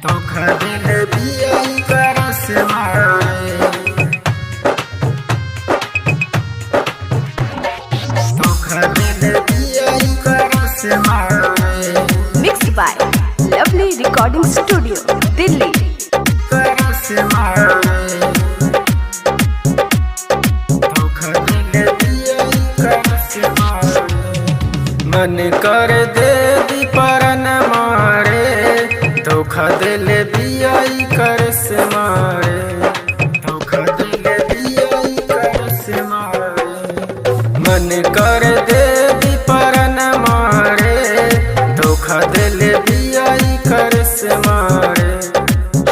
धोखा दिल दिया करस मारे, धोखा दिल दिया करस मारे। Mixed by Lovely Recording Studio, Delhi. करस मारे, धोखा दिल दिया करस मारे। मन कर दे दी परन मारे, धोखा दिल दिया करस मारे, धोखा दिल दिया करस मारे। मन कर दे दी परन मारे, धोखा दिल दिया करस मारे।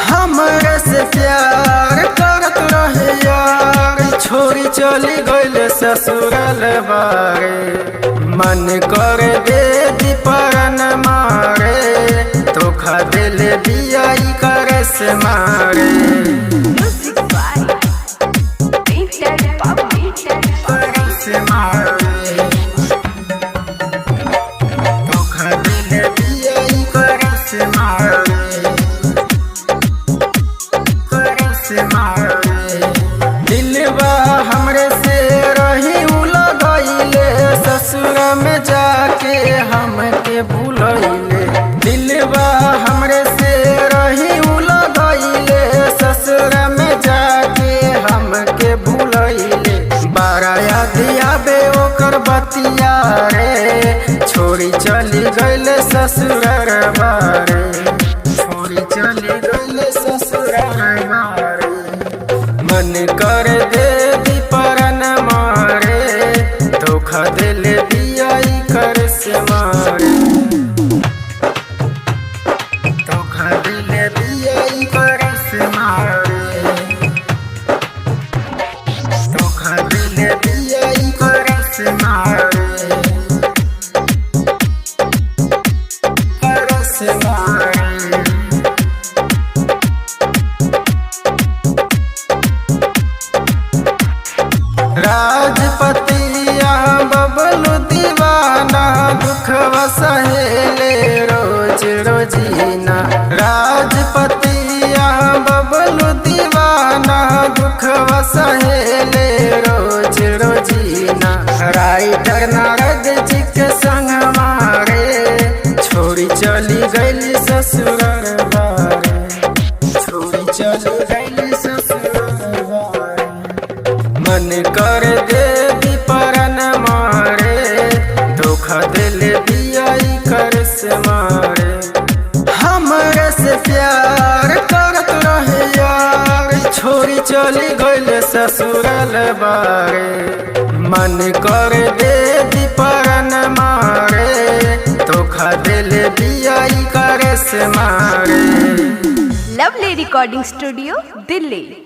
हमरे से प्यार करत रहे यार, छोरी चली गइल ससुराल बारे। मन कर दे दी परन मारे, धोखा दिल दिया करस मारे। Music by Painted Puppy. करस मारे, धोखा दिल दिया करस मारे, करस मारे। दिलवा हमरे से रही लगइले, ससुर में जाके हमके भूलइले। दिलवा हमरे से रही लगइले, ससुर में जाके हमके भूलइले। बारा याद आवे ओकर बतिया रे, छोरी चली गइल ससुर बारे, छोरी चली गइल ससुर बारे। मन कर दे दी परन मारे, धोखा दिल दिया करस मारे, धोखा दिल दिया करस मारे, धोखा दिल दिया करस मारे, करस मारे। राजपतिया बबलू दीवाना, दुखवा सहेले रोज रोजीना। राजपतिया बबलू दीवाना, दुखवा सहेले रोज रोजीना। राइटर नारद जी के संग मारे, छोरी चली गइली ससुर बारे, छोरी चली गइली ससुर बारे। मन कर दे दी परन मारे, धोखा दिल दिया करस मारे। हमरे से प्यार करत रहे यार, छोरी चली गइल ससुराल बारे। मन कर दे दी परन मारे, धोखा दिल दिया करस मारे। Lovely Recording Studio, Delhi.